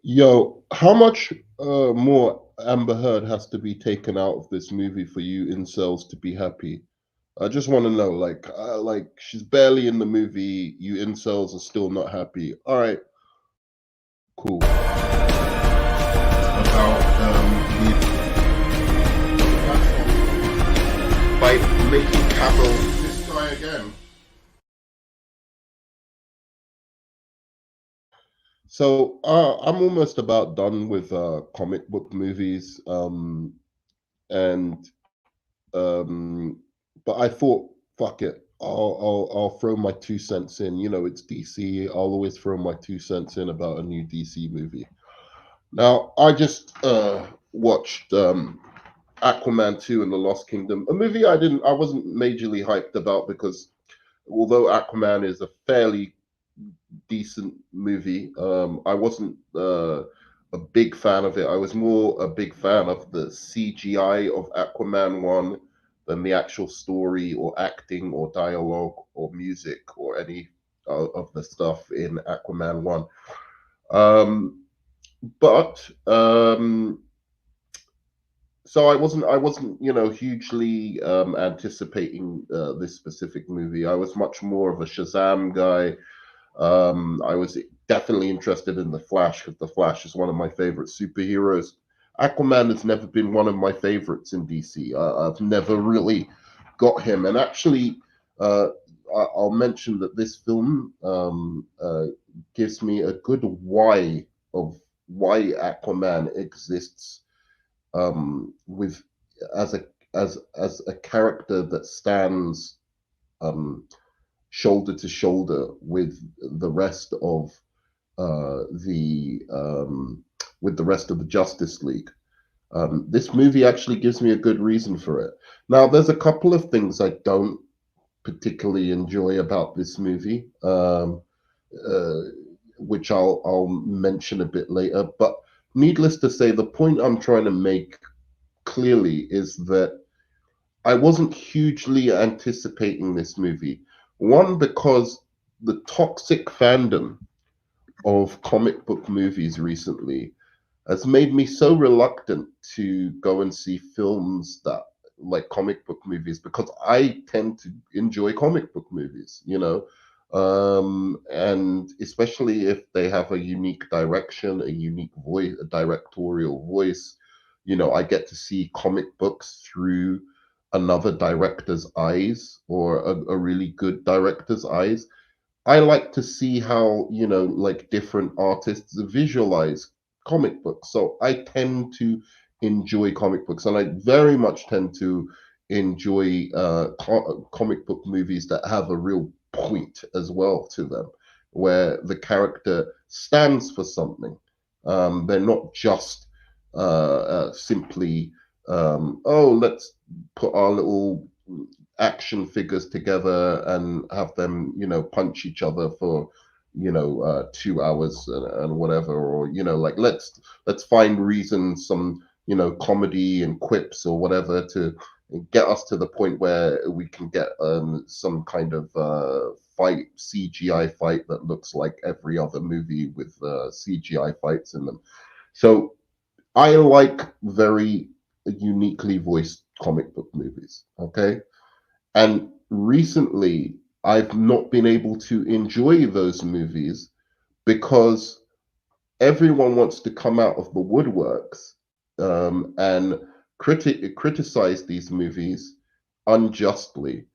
Yo, how much more Amber Heard has to be taken out of this movie for you incels to be happy? I just want to know, like she's barely in the movie. You incels are still not happy. All right, cool. About by making Cavill this guy again. So I'm almost about done with comic book movies. And Um, but I thought, fuck it, I'll throw my 2 cents in. You know, it's DC. I'll always throw my 2 cents in about a new DC movie. Now, I just watched Aquaman 2 and the Lost Kingdom, a movie I wasn't majorly hyped about because although Aquaman is a fairly decent movie, I wasn't a big fan of it. I was more a big fan of the CGI of Aquaman 1 than the actual story or acting or dialogue or music or any of the stuff in Aquaman 1. Um, but so I wasn't hugely anticipating this specific movie. I was much more of a Shazam guy. I was definitely interested in the Flash because the Flash is one of my favorite superheroes. Aquaman has never been one of my favorites in DC. I've never really got him, and actually, uh, I'll mention that this film gives me a good why of why Aquaman exists with as a character that stands um, shoulder to shoulder with the rest of the with the rest of the Justice League. This movie actually gives me a good reason for it. Now, there's a couple of things I don't particularly enjoy about this movie, uh, which I'll mention a bit later. But needless to say, the point I'm trying to make clearly is that I wasn't hugely anticipating this movie. One, because the toxic fandom of comic book movies recently has made me so reluctant to go and see films that like comic book movies because I tend to enjoy comic book movies, and especially if they have a unique direction, a unique voice, a directorial voice. I get to see comic books through another director's eyes or a really good director's eyes. I like to see how, like different artists visualize comic books. So I tend to enjoy comic books, and I very much tend to enjoy comic book movies that have a real point as well to them, where the character stands for something. They're not just simply, oh, let's put our little action figures together and have them, punch each other for, 2 hours and whatever, or like let's find reasons, some comedy and quips or whatever to get us to the point where we can get some kind of fight, CGI fight that looks like every other movie with CGI fights in them. So I like very uniquely voiced comic book movies. Okay, and recently, I've not been able to enjoy those movies because everyone wants to come out of the woodworks and criticize these movies unjustly.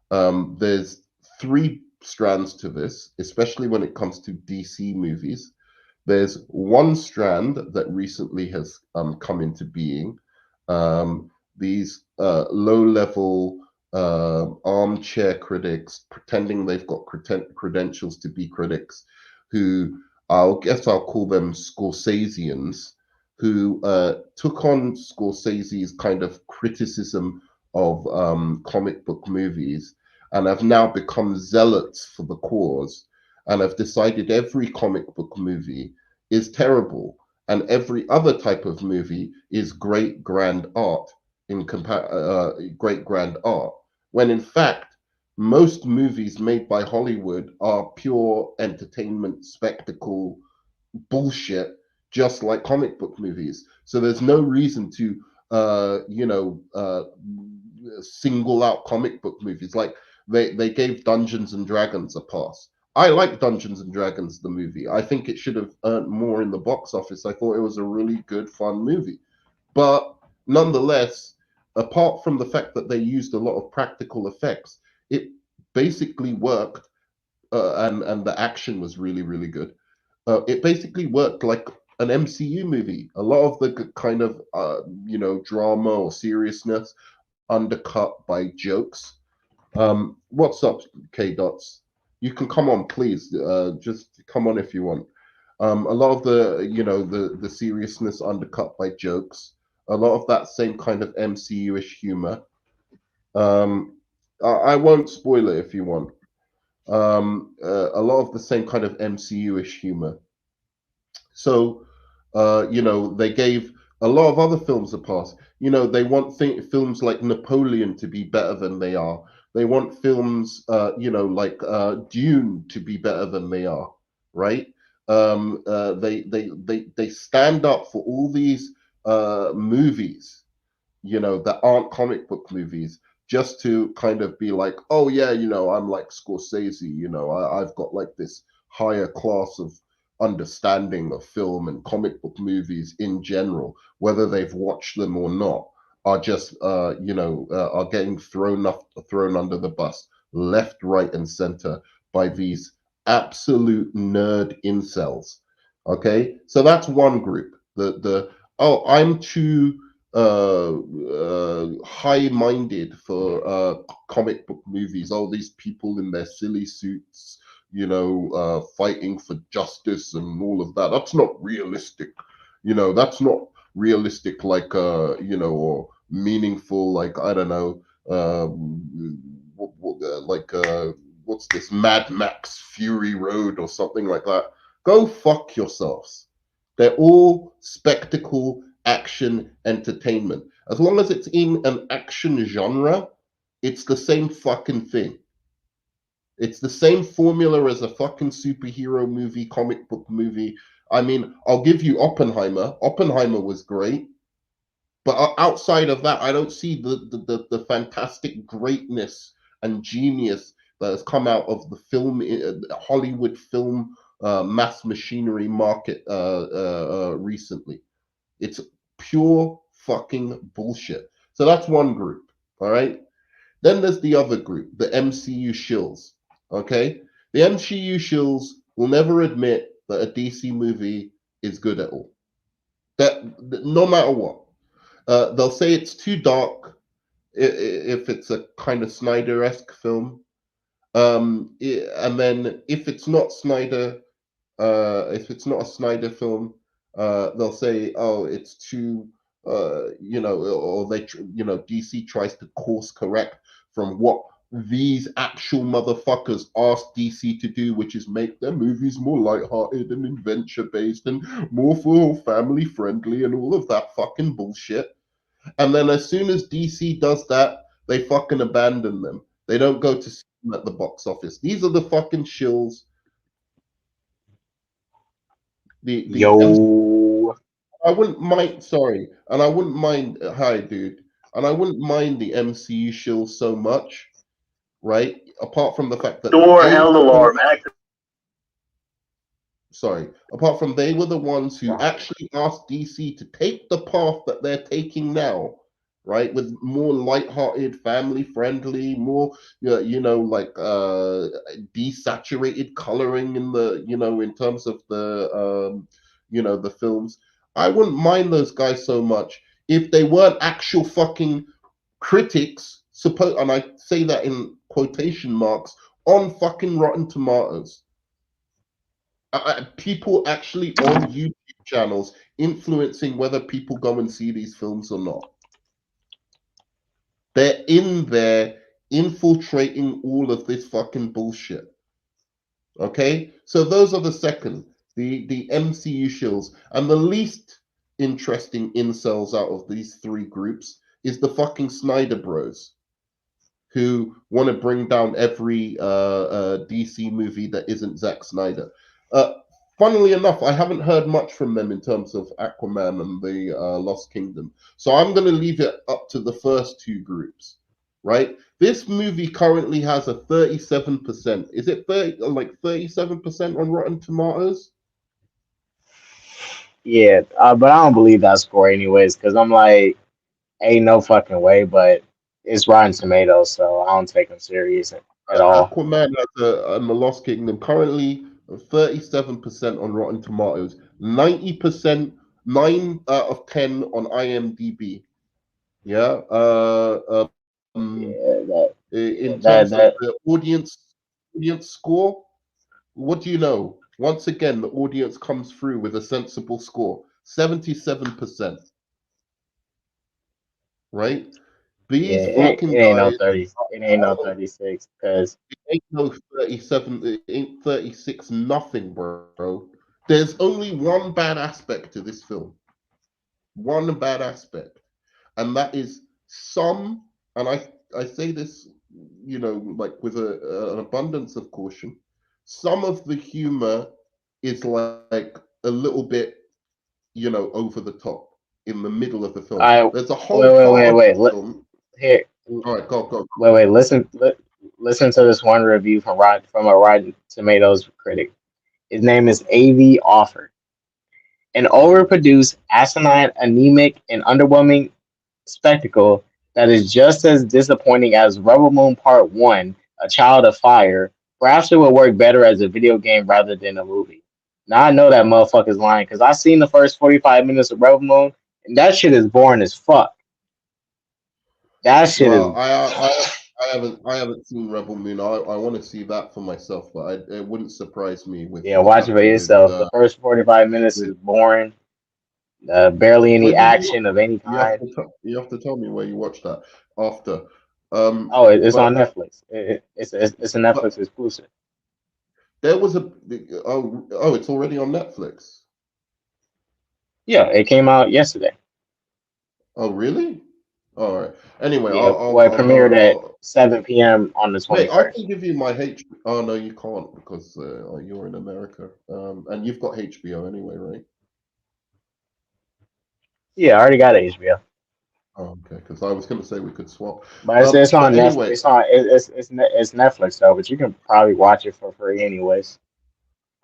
There's three strands to this, especially when it comes to DC movies. There's one strand that recently has come into being. These low-level armchair critics pretending they've got credentials to be critics, who I'll call them Scorseseans, who took on Scorsese's kind of criticism of comic book movies and have now become zealots for the cause and have decided every comic book movie is terrible and every other type of movie is great grand art great grand art, when in fact most movies made by Hollywood are pure entertainment spectacle bullshit just like comic book movies. So there's no reason to single out comic book movies. Like they gave Dungeons and Dragons a pass. I like Dungeons and Dragons the movie. I think it should have earned more in the box office. I thought it was a really good, fun movie. But nonetheless, apart from the fact that they used a lot of practical effects, it basically worked, and the action was really, really good. It basically worked like an MCU movie. A lot of the kind of drama or seriousness undercut by jokes. What's up, K Dots? You can come on, please. Just come on if you want. A lot of the seriousness undercut by jokes. A lot of that same kind of MCU-ish humor. Um, I won't spoil it if you want. A lot of the same kind of MCU-ish humor. So, they gave a lot of other films a pass. They want films like Napoleon to be better than they are. They want films, like Dune to be better than they are, right? They stand up for all these movies, that aren't comic book movies, just to kind of be like, oh yeah, I'm like Scorsese, I've got like this higher class of understanding of film and comic book movies in general, whether they've watched them or not, are just are getting thrown under the bus, left, right, and center by these absolute nerd incels. Okay, so that's one group. The oh, I'm too high-minded for comic book movies. All these people in their silly suits, fighting for justice and all of that. That's not realistic. That's not realistic, like or meaningful. Like, I don't know, like what's this, Mad Max Fury Road or something like that. Go fuck yourselves. They're all spectacle, action, entertainment. As long as it's in an action genre, it's the same fucking thing. It's the same formula as a fucking superhero movie, comic book movie. I mean, I'll give you Oppenheimer. Oppenheimer was great, but outside of that, I don't see the fantastic greatness and genius that has come out of the Hollywood film mass machinery market recently. It's pure fucking bullshit. So that's one group. All right. Then there's the other group, the MCU shills. Okay. The MCU shills will never admit that a DC movie is good at all. That no matter what. They'll say it's too dark if it's a kind of Snyder-esque film. And then if it's not a Snyder film, they'll say, "Oh, it's too," or DC tries to course correct from what these actual motherfuckers asked DC to do, which is make their movies more lighthearted and adventure based and more for family friendly and all of that fucking bullshit. And then as soon as DC does that, they fucking abandon them. They don't go to see them at the box office. These are the fucking shills. The Yo, I wouldn't mind. Sorry, and I wouldn't mind. Hi, dude. And I wouldn't mind the MCU shills so much, right? Apart from the fact that Door they held were alarm active. sorry, apart from they were the ones who actually asked DC to take the path that they're taking now, right? With more light-hearted, family-friendly, more like desaturated coloring in the in terms of the the films. I wouldn't mind those guys so much if they weren't actual fucking critics, suppose, and I say that in quotation marks, on fucking Rotten Tomatoes. People actually on YouTube channels influencing whether people go and see these films or not. They're in there infiltrating all of this fucking bullshit. Okay, so those are the second, the MCU shills, and the least interesting incels out of these three groups is the fucking Snyder Bros, who want to bring down every DC movie that isn't Zack Snyder. Uh, Funnily enough, I haven't heard much from them in terms of Aquaman and the Lost Kingdom. So I'm going to leave it up to the first two groups, right? This movie currently has a 37%. Is it 30, like 37% on Rotten Tomatoes? Yeah, but I don't believe that score anyways, because I'm like, ain't no fucking way. But it's Rotten Tomatoes, so I don't take them serious at all. Aquaman has and the Lost Kingdom currently 37% on Rotten Tomatoes, 90%, 9 out of 10 on IMDb. Yeah. Yeah, In terms of that the audience score, what do you know? Once again, the audience comes through with a sensible score, 77%, right? yeah, These it fucking ain't no guys 30. It ain't no 36 because ain't no 37, it ain't 36, nothing, bro. There's only one bad aspect to this film. One bad aspect. And that is some, and I say this, like with an abundance of caution, some of the humor is like a little bit, over the top in the middle of the film. I There's a whole part of wait. the film. Here, All right, go. wait. Listen to this one review from a Rotten Tomatoes critic. His name is A.V. Offer. An Mhm. overproduced, asinine, anemic, and underwhelming spectacle that is just as disappointing as Rebel Moon Part 1, A Child of Fire. Perhaps it would work better as a video game rather than a movie. Now I know that motherfucker's lying because I seen the first 45 minutes of Rebel Moon and that shit is boring as fuck. That shit is. Well, I haven't seen Rebel Moon. I want to see that for myself, but it wouldn't surprise me with Yeah, what's watch it for happening with yourself. The first 45 minutes with is boring. Barely any where did you action of any you have kind. to you have to tell me where you watched that after. Oh, it's on But Netflix. It's a but Netflix exclusive. there was a it's already on Netflix. Yeah, it came out yesterday. Oh really? All right. Anyway, Yeah, well, it premiered at I'll 7 p.m. on the mate. I 21st. can give you my H. Oh no, you can't because you're in America. And you've got HBO anyway, right? Yeah, I already got HBO, Oh, okay. Because I was going to say we could swap. but it's But on Netflix. anyway, It's Netflix though, but you can probably watch it for free anyways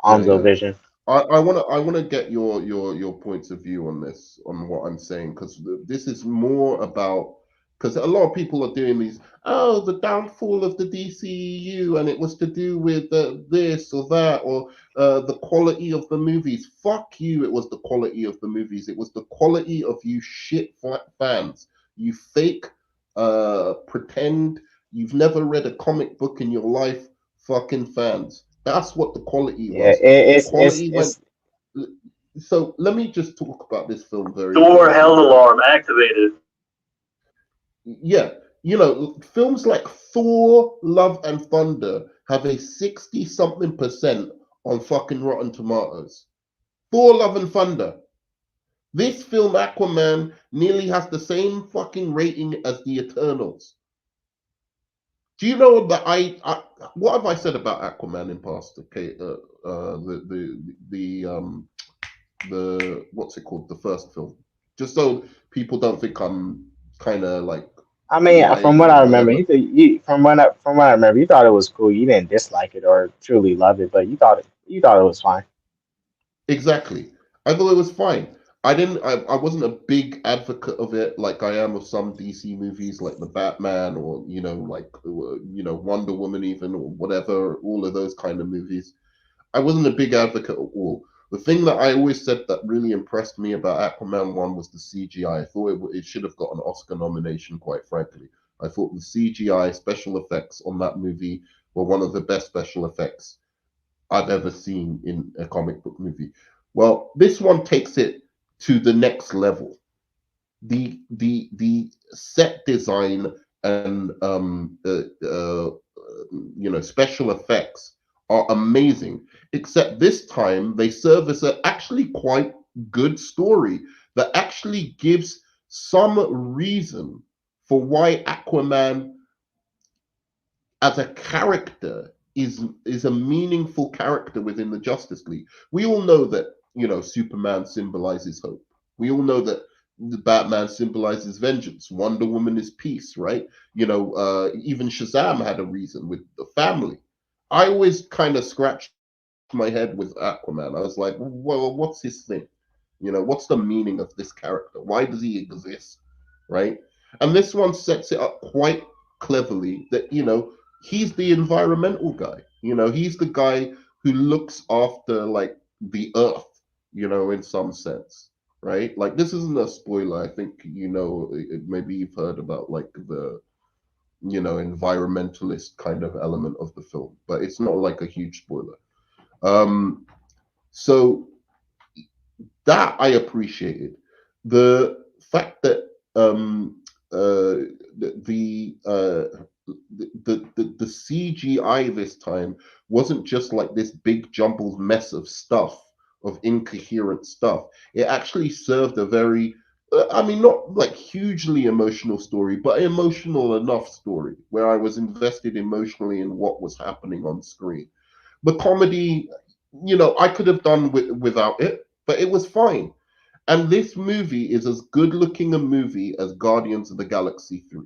on yeah. Vision. I wanna get your points of view on this, on what I'm saying, because this is more about, because a lot of people are doing these, oh, the downfall of the DCEU, and it was to do with this or that, or the quality of the movies. Fuck you! It was the quality of the movies. It was the quality of you shit fans. You fake, pretend you've never read a comic book in your life. Fucking fans. That's what the quality Yeah, was. The quality went. it's So let me just talk about this film very, Door very health briefly. alarm activated. Yeah, films like Thor, Love and Thunder have a 60 something percent on fucking Rotten Tomatoes. Thor, Love and Thunder. This film, Aquaman, nearly has the same fucking rating as The Eternals. Do you know that what have I said about Aquaman in past? Okay, the what's it called, the first film, just so people don't think I'm kind of like I mean, from lying what or I remember, whatever. from what I remember, you thought it was cool. You didn't dislike it or truly love it, but you thought it was fine. Exactly. I thought it was fine. I wasn't a big advocate of it like I am of some DC movies like the Batman, or like Wonder Woman, even, or whatever, all of those kind of movies. I wasn't a big advocate at all. The thing that I always said that really impressed me about Aquaman 1 was the CGI. I thought it should have got an Oscar nomination, quite frankly. I thought the CGI special effects on that movie were one of the best special effects I've ever seen in a comic book movie. Well, this one takes it to the next level. The set design and special effects are amazing. Except this time they serve as a actually quite good story that actually gives some reason for why Aquaman as a character is a meaningful character within the Justice League. We all know that Superman symbolizes hope. We all know that the Batman symbolizes vengeance. Wonder Woman is peace, right? Even Shazam had a reason with the family. I always kind of scratched my head with Aquaman. I was like, well, what's his thing? What's the meaning of this character? Why does he exist? Right? And this one sets it up quite cleverly that, he's the environmental guy. He's the guy who looks after like the earth, in some sense. Right? Like this isn't a spoiler. I think, maybe you've heard about like the, environmentalist kind of element of the film, but it's not like a huge spoiler. Um, so that I appreciated. The fact that the CGI this time wasn't just like this big jumbled mess of stuff, of incoherent stuff. It actually served a very, I mean, not like hugely emotional story, but emotional enough story where I was invested emotionally in what was happening on screen. The comedy, I could have done without it, but it was fine. And this movie is as good looking a movie as Guardians of the Galaxy 3,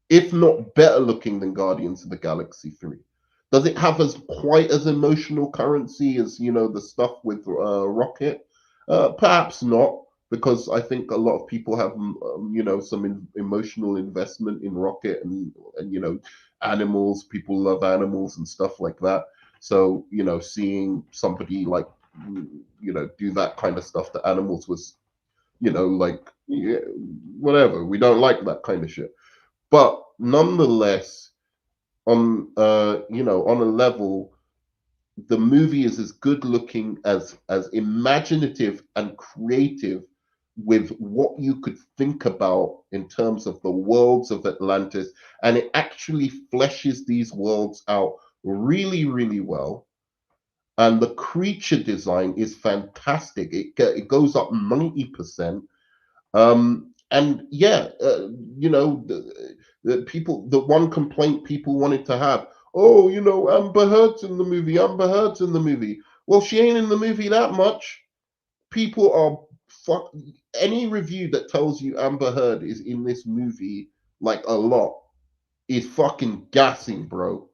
if not better looking than Guardians of the Galaxy 3. Does it have as quite as emotional currency as the stuff with Rocket? Perhaps not, because I think a lot of people have some emotional investment in Rocket, and animals. People love animals and stuff like that. So seeing somebody like do that kind of stuff to animals was like, yeah, whatever. We don't like that kind of shit. But nonetheless, on a level, the movie is as good looking, as imaginative and creative with what you could think about in terms of the worlds of Atlantis, and it actually fleshes these worlds out really, really well. And the creature design is fantastic. It goes up 90%. And yeah, the one complaint people wanted to have, oh, Amber Heard's in the movie, Amber Heard's in the movie. Well, she ain't in the movie that much. People are fuck. Any review that tells you Amber Heard is in this movie like a lot is fucking gassing, bro.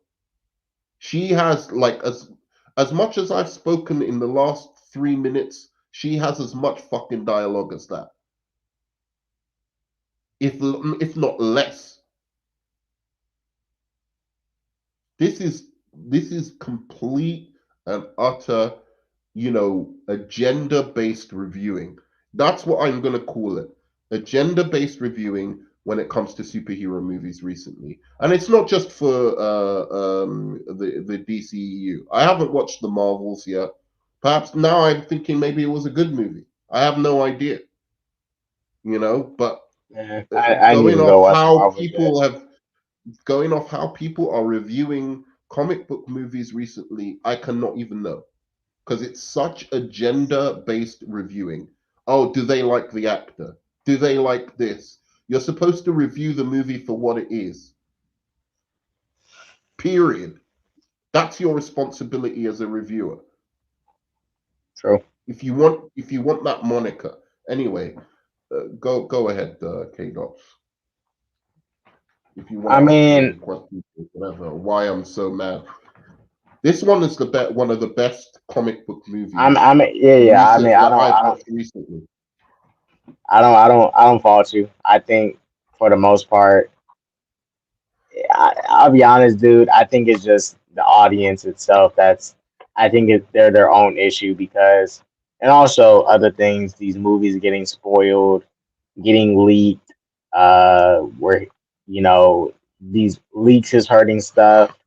She has like as much as I've spoken in the last 3 minutes. She has as much fucking dialogue as that, if not less. This is complete and utter, agenda-based reviewing. That's what I'm gonna call it. Agenda-based reviewing when it comes to superhero movies recently. And it's not just for the DCEU. I haven't watched the Marvels yet. Perhaps now I'm thinking maybe it was a good movie. I have no idea, but Yeah, uh, I need going to go off watch the how Marvels yet. people have going off how people are reviewing comic book movies recently, I cannot even know, because it's such agenda based reviewing. Oh, do they like the actor? Do they like this? You're supposed to review the movie for what it is. Period. That's your responsibility as a reviewer. True. If you want that moniker. Anyway, go ahead, K Dot. If you want I to ask me mean, any questions or whatever, why I'm so mad. This one is one of the best comic book movies yeah, yeah. I mean, recent that I've watched recently. I don't fault you. I think for the most part, I'll be honest, dude. I think it's just the audience itself. I think they're their own issue because, and also other things. These movies getting spoiled, getting leaked, where these leaks is hurting stuff,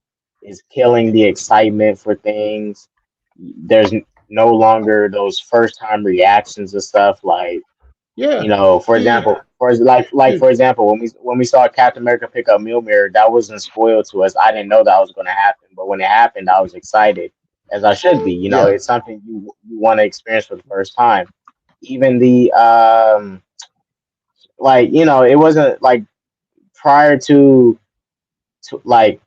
is killing the excitement for things. There's no longer those first time reactions and stuff like Yeah, for see, example, for example, when we saw Captain America pick up Mjolnir, that wasn't spoiled to us. I didn't know that was going to happen, but when it happened, I was excited, as I should be. yeah, It's something you want to experience for the first time. Even the it wasn't like prior to like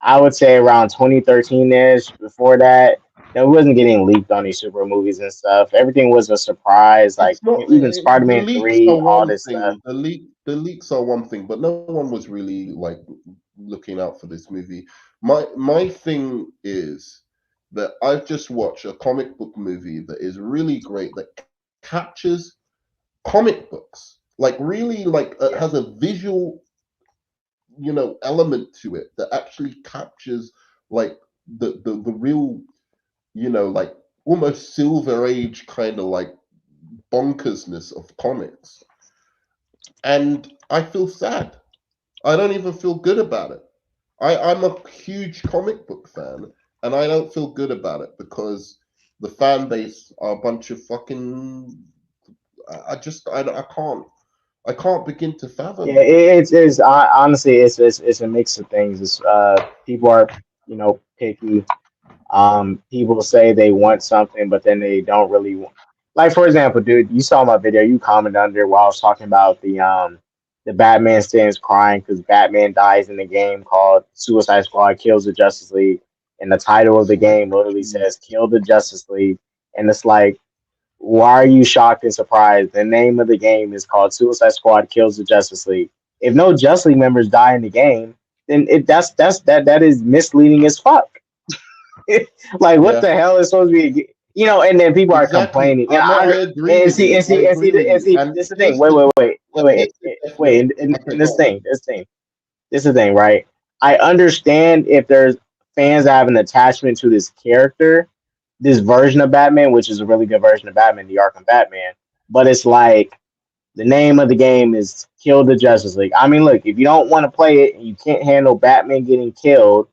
I would say around 2013 ish. Before that, we wasn't getting leaked on these super movies and stuff. Everything was a surprise. Like It's not even Spider the Man leaks 3, are all one this stuff. thing. The leaks are one thing, but no one was really like looking out for this movie. My thing is that I've just watched a comic book movie that is really great that captures comic books, like really like has Yeah, a visual, element to it that actually captures like the real, like almost silver age kind of like bonkersness of comics. And I feel sad. I don't even feel good about it. I'm a huge comic book fan, and I don't feel good about it because the fan base are a bunch of fucking. I can't begin to yeah. fathom it. It's honestly, it's a mix of things. It's people are picky. People say they want something, but then they don't really want. Like for example, dude, you saw my video. You commented under while I was talking about the Batman stands crying because Batman dies in the game called Suicide Squad kills the Justice League, and the title of It's the like, game literally says "Kill the Justice League," and it's like, why are you shocked and surprised? The name of the game is called Suicide Squad kills the Justice League. If no Justice League members die in the game, then that is misleading as fuck. Like what yeah, the hell is supposed to be, and then people are exactly. complaining. No, I agree And with see you. and I see and see agree with and you. see And this is the thing. Wait, here's the wait. definite. And Okay, this go on. thing, this is the thing, right? I understand if there's fans that have an attachment to this character, this version of Batman, which is a really good version of Batman, the Arkham Batman. But it's like the name of the game is Kill the Justice League. I mean, look, if you don't want to play it and you can't handle Batman getting killed,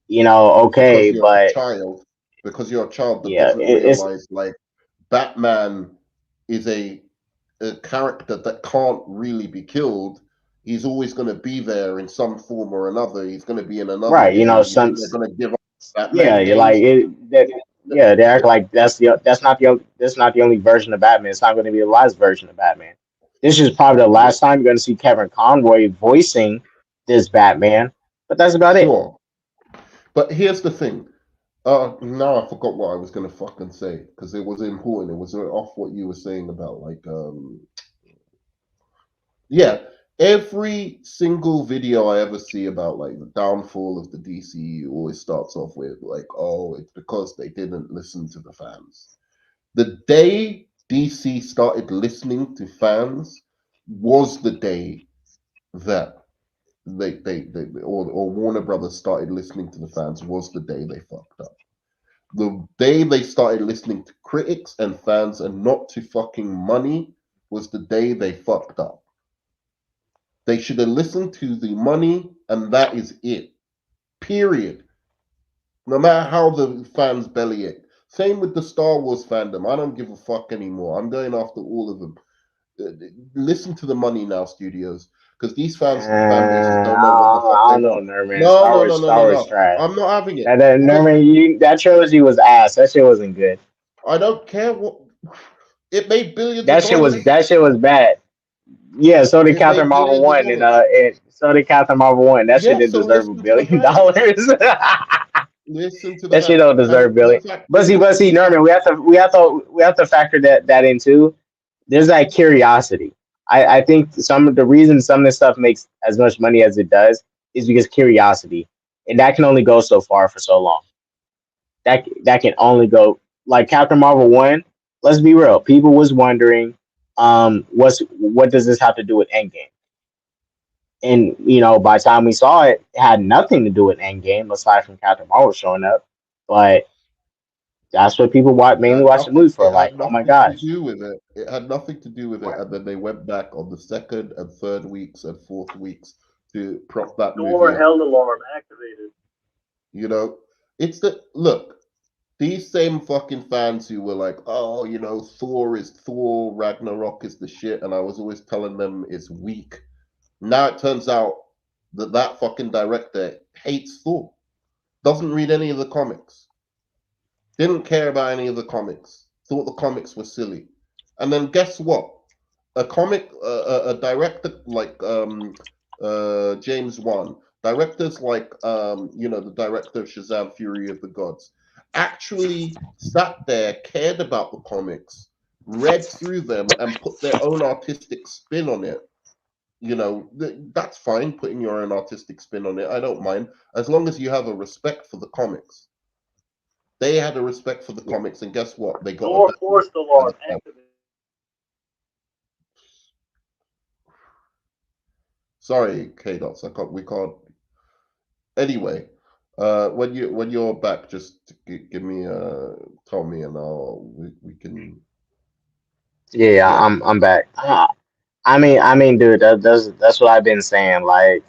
okay, Because you're a but child, because you're a child that yeah, doesn't it's realize like Batman is a character that can't really be killed. He's always going to be there in some form or another. He's going to be in another right. game. You Some think they're going to give up yeah, Batman you like games? it. That yeah, they act like that's not the only version of Batman. It's not going to be the last version of Batman. This is probably the Yeah, last time you're going to see Kevin Conroy voicing this Batman, but that's about it. sure. But here's the thing. Now I forgot what I was going to fucking say because it was important. It was off what you were saying about like yeah, every single video I ever see about like the downfall of the DCU always starts off with like, oh, it's because they didn't listen to the fans. The day DC started listening to fans was the day that or Warner Brothers started listening to the fans was the day they fucked up. The day they started listening to critics and fans and not to fucking money was the day they fucked up. They should have listened to the money, and that is it. Period. No matter how the fans bellyache. Same with the Star Wars fandom. I don't give a fuck anymore. I'm going after all of them. Listen to the money now, studios, because these fan bases don't know what the fuck I they don't know, want. nerd man. No, no, no, no, Star no, Wars no. trash. I'm not having it That nerd because man, that trilogy was ass. That shit wasn't good. I don't care what. It made billions of dollars. That shit was bad. Yeah, so did It Captain made Marvel billions of one, dollars. and so did Captain Marvel one. That shit Yeah, didn't so deserve a listen to the billion fans. dollars. Listen to the That shit fans. don't And deserve the billion. fact But is, see, Norman, we have to factor that in too. There's that curiosity. I think some of the reason some of this stuff makes as much money as it does is because curiosity, and that can only go so far for so long. That can only go like Captain Marvel one. Let's be real. People was wondering, what does this have to do with Endgame? And by the time we saw it, it had nothing to do with Endgame aside from Captain Marvel showing up. But that's what people it mainly had watch the nothing. movie for. It Like, had oh my nothing to gosh, do with it. It had nothing to do with it. And then they went back on the second and third weeks and fourth weeks to prop that movie Door up. held alarm activated. You know, it's the look. These same fucking fans who were like, oh, Thor Ragnarok is the shit, and I was always telling them it's weak. Now it turns out that that fucking director hates Thor, doesn't read any of the comics, didn't care about any of the comics, thought the comics were silly. And then guess what? A director like James Wan directors like the director of Shazam: Fury of the Gods, actually sat there, cared about the comics, read through them, and put their own artistic spin on it. That's fine, putting your own artistic spin on it. I don't mind, as long as you have a respect for the comics. They had a respect for the Yeah. comics, and guess what? They got a Lord, better force the laws, one. activate. Sorry, K-Dots, I can't. We can't. Anyway, when you're back, just give me tell me, and we can. Yeah, yeah, Yeah, I'm back. I mean, dude, that's what I've been saying. Like,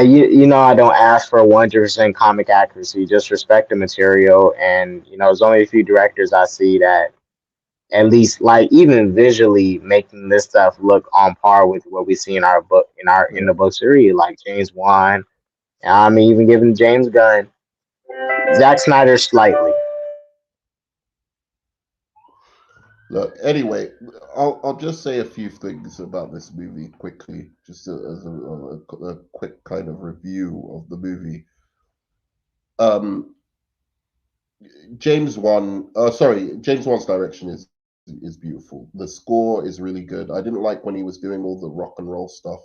you know, I don't ask for 100% comic accuracy. Just respect the material, and there's only a few directors I see that at least like even visually making this stuff look on par with what we see in our book in yeah. the book series, like James Wan. I mean, even giving James Gunn, Zack Snyder slightly. Look, anyway, I'll just say a few things about this movie quickly, just as a quick kind of review of the movie. Um, James Wan's direction is beautiful. The score is really good. I didn't like when he was doing all the rock and roll stuff,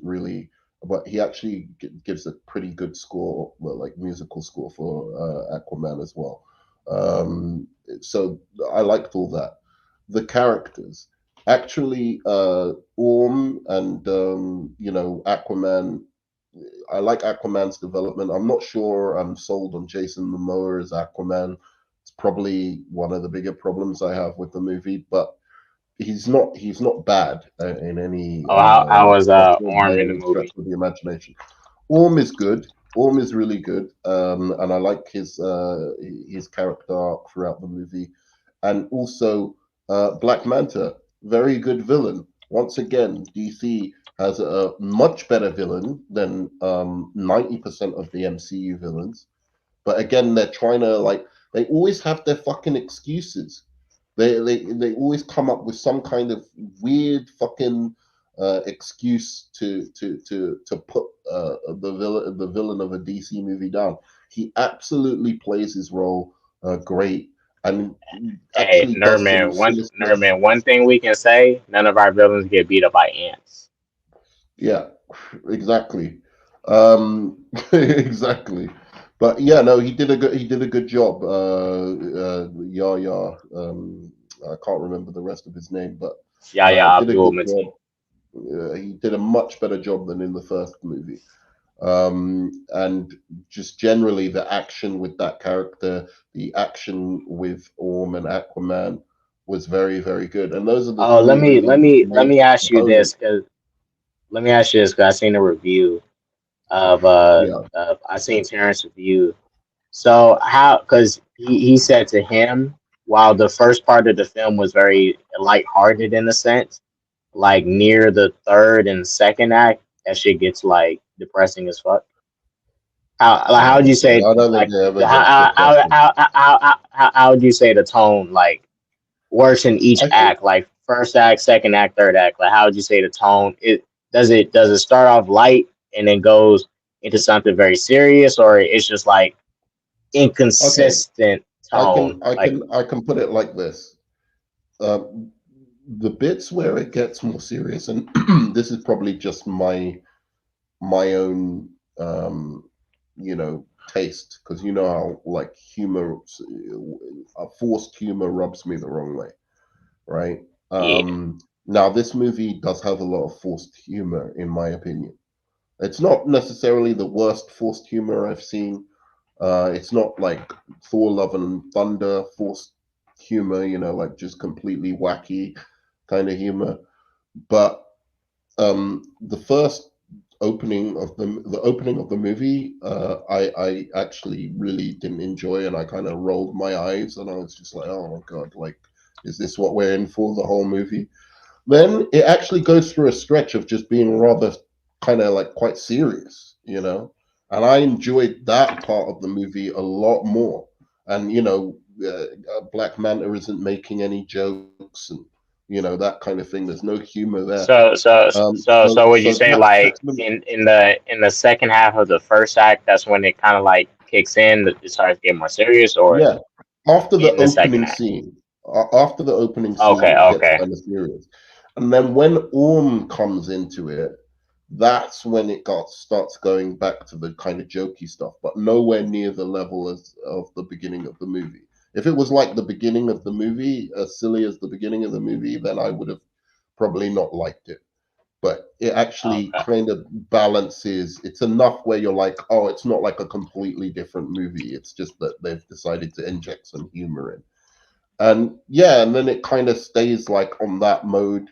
really, but he actually gives a pretty good score, well, like musical score for Aquaman as well. So I liked all that. The characters, actually, Orm and Aquaman. I like Aquaman's development. I'm not sure I'm sold on Jason Momoa as Aquaman. It's probably one of the bigger problems I have with the movie, but he's not bad in any Oh, how was by Orm in the any stretch movie? of the imagination. Orm is good. Orm is really good, and I like his character arc throughout the movie, and also Black Manta, very good villain. Once again, DC has a much better villain than 90% of the MCU villains. But again, they're trying to like they always have their fucking excuses. They always come up with some kind of weird fucking excuse to put the villain of a DC movie down. He absolutely plays his role great and Hey, actually does some sinister. Nerdman. One thing we can say: none of our villains get beat up by ants. Yeah, exactly. Exactly. But yeah, no, he did a good job. Yaya, I can't remember the rest of his name, but Yeah, yeah, did a Abdul good Mateen. job. He did a much better job than in the first movie. And just generally, the action with that character, the action with Orm and Aquaman was very, very good. And those are the Oh, three really let main me ask you this, components. because let me ask you this, because I seen a review Yeah. I seen Terrence review. So how? Because he said to him, while the first part of the film was very lighthearted in a sense, like near the third and second act, that shit gets like depressing as fuck. How would you Okay. say I don't think like it ever gets depressing. how would you say the tone like works in each I think act, like first act, second act, third act? Like how would you say the tone? Does it start off light and then goes into something very serious, or it's just like okay. inconsistent I tone? can I Like can I can put it like this. Um, the bits where it gets more serious, and this is probably just my own taste, because you know how like humor, forced humor rubs me the wrong way, right? yeah, Now this movie does have a lot of forced humor, in my opinion. It's not necessarily the worst forced humor I've seen. It's not like Thor: Love and Thunder forced humor, like just completely wacky kind of humor. But the first opening of the movie, I actually really didn't enjoy, and I kind of rolled my eyes, and I was just like, oh my god, like, is this what we're in for the whole movie? Then it actually goes through a stretch of just being rather kind of like quite serious, and I enjoyed that part of the movie a lot more. And Black Manta isn't making any jokes, and that kind of thing. There's no humor there. So would you So say that like sets them. in the second half of the first act, that's when it kind of like kicks in, that it starts getting more serious, or Yeah, after the in the second opening act? scene, after the opening scene, Okay, it gets okay. kind of serious, and then when Orm comes into it, that's when it got starts going back to the kind of jokey stuff, but nowhere near the level as of the beginning of the movie. If it was like the beginning of the movie, as silly as the beginning of the movie, then I would have probably not liked it. But it actually Okay. kind of balances. It's enough where you're like, oh, it's not like a completely different movie. It's just that they've decided to inject some humor in. And yeah, and then it kind of stays like on that mode,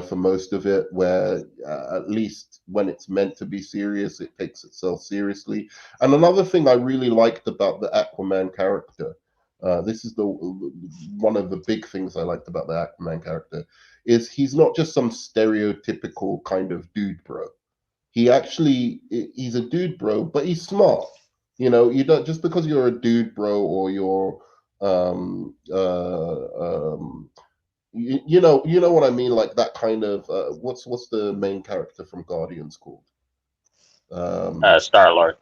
for most of it, where at least when it's meant to be serious, it takes itself seriously. And another thing I really liked about the Aquaman character, this is the one of the big things I liked about the Aquaman character, is he's not just some stereotypical kind of dude bro. He's a dude bro, but he's smart. You don't just because you're a dude bro or you're um uh um you know what I mean, like that kind of what's the main character from Guardians called? Um, Star Lord.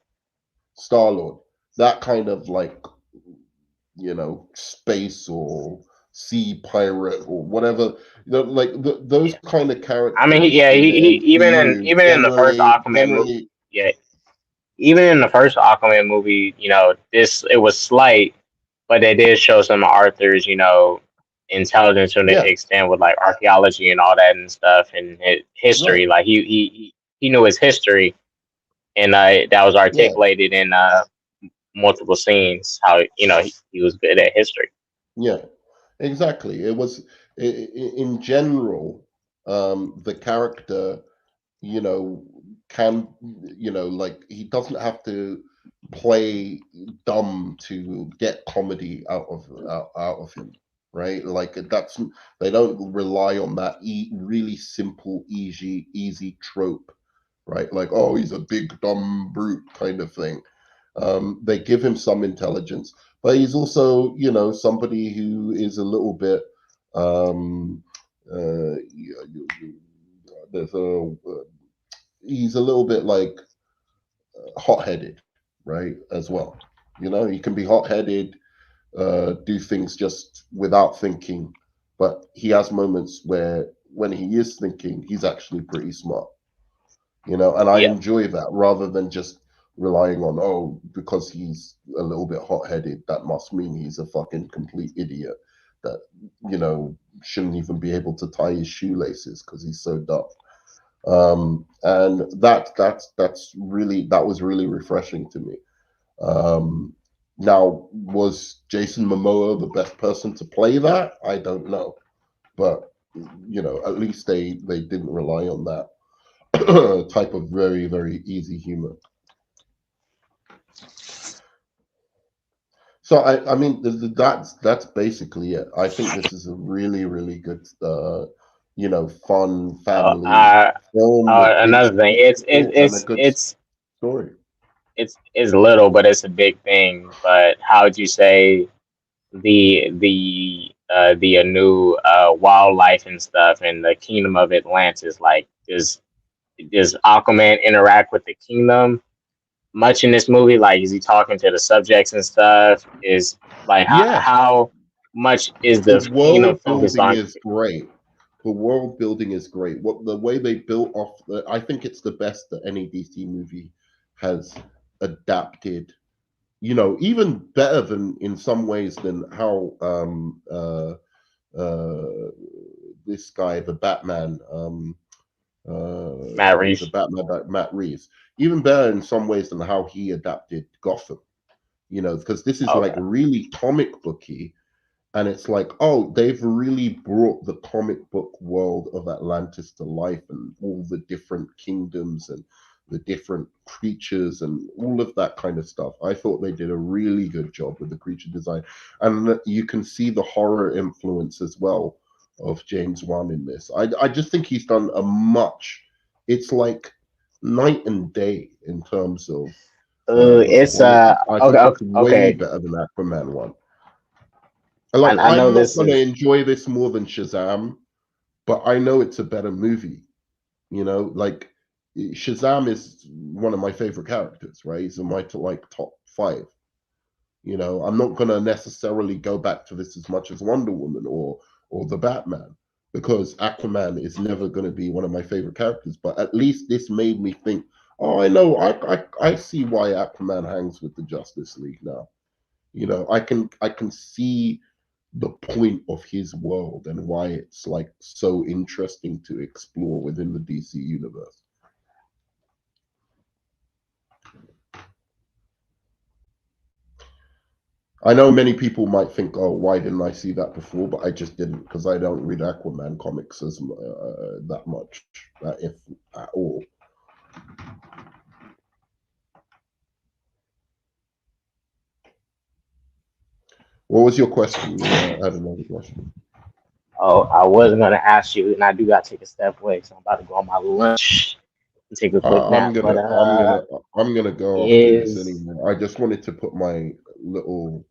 Star Lord. That kind of like space or sea pirate or whatever. Like those Yeah. kind of I mean, characters yeah, in the he even in MCU even in the first Aquaman movie, generally, yeah, even in the first Aquaman movie, this it was slight, but they did show some of Arthur's, intelligence to yeah, the extent with like archaeology and all that and stuff and his right, history. Like he knew his history, and that was yeah, articulated in multiple scenes. How he was good at history. yeah, exactly. It was in general, the character you know, can like he doesn't have to play dumb to get comedy out of him, right? Like that's they don't rely on that really simple, easy trope, right? Like, oh, he's a big dumb brute kind of thing. They give him some intelligence, but he's also, somebody who is a little bit there's a he's a little bit like hot-headed, right? As well, he can be hot-headed, do things just without thinking, but he has moments where when he is thinking, he's actually pretty smart, and I Yeah, enjoy that rather than just relying on, oh, because he's a little bit hot-headed, that must mean he's a fucking complete idiot that shouldn't even be able to tie his shoelaces because he's so dumb. And that was really refreshing to me. um Now, was Jason Momoa the best person to play that? I don't know, but at least they didn't rely on that type of very, very easy humor. So I mean, that's basically it. I think this is a really, really good fun uh, family uh, film with good another thing, spectacle and a good story. it's little, but it's a big thing. But how would you say the new wildlife and stuff and the kingdom of Atlantis? Like, does Aquaman interact with the kingdom much in this movie? Like, is he talking to the subjects and stuff? Is like Yeah, how much is the the kingdom world focused building on? is great. The world building is great. What the way they built off I think it's the best that any DC movie has adapted. Even better than in some ways than how uh this guy, the Batman, Matt the Reeves? Batman, Matt Reeves, even better in some ways than how he adapted Gotham. Because this is like Okay. really comic booky, and it's like, oh, they've really brought the comic book world of Atlantis to life, and all the different kingdoms and the different creatures and all of that kind of stuff. I thought they did a really good job with the creature design, and you can see the horror influence as well of James Wan in this. I just think he's done a much. It's like night and day in terms of the It's quality. I okay, think it's okay, way okay. better than Aquaman one. Like, I know I'm not this gonna is enjoy this more than Shazam, but I know it's a better movie. You know, like Shazam is one of my favorite characters, right? He's in my like top five. You know, I'm not gonna necessarily go back to this as much as Wonder Woman or the Batman because Aquaman is never gonna be one of my favorite characters. But at least this made me think, oh, I know, I see why Aquaman hangs with the Justice League now. You know, I can see the point of his world and why it's like so interesting to explore within the DC universe. I know many people might think, "Oh, why didn't I see that before?" But I just didn't because I don't read Aquaman comics as that much, if at all. What was your question? You had another question. oh, I was gonna ask you, and I do gotta take a step away, so I'm about to go on my lunch and take a quick Uh, I'm nap. But gonna, I'm gonna, I'm gonna go after this is anyway. I just wanted to put my little,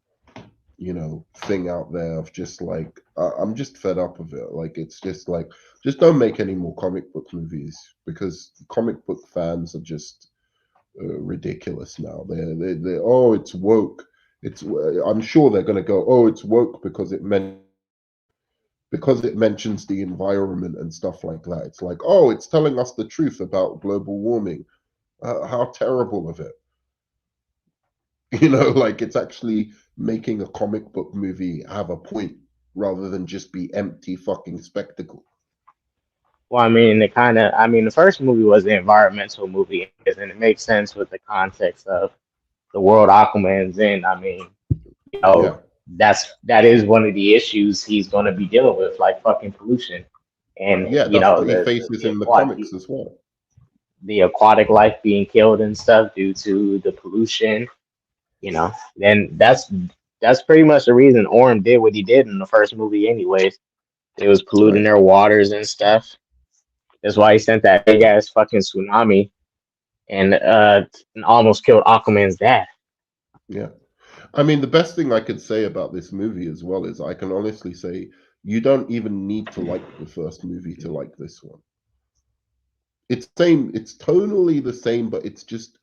thing out there of just like I'm just fed up of it. Like it's just like just don't make any more comic book movies because comic book fans are just ridiculous now. They're oh it's woke. It's I'm sure they're gonna go oh it's woke because it mentions the environment and stuff like that. It's like oh it's telling us the truth about global warming. How terrible of it. Like it's actually making a comic book movie have a point rather than just be empty fucking spectacle. well, I mean, I mean, the first movie was an environmental movie, and it makes sense with the context of the world Aquaman's in. I mean, you know, Yeah, that is one of the issues he's going to be dealing with, like fucking pollution, and yeah, you that's know, what he faces in the comics as well. the aquatic life being killed and stuff due to the pollution. You know, then that's pretty much the reason Orm did what he did in the first movie, anyways. It was polluting Right. their waters and stuff. That's why he sent that big ass fucking tsunami and almost killed Aquaman's dad. Yeah. I mean, the best thing I could say about this movie as well is I can honestly say you don't even need to like the first movie to like this one. It's tonally the same, but it's just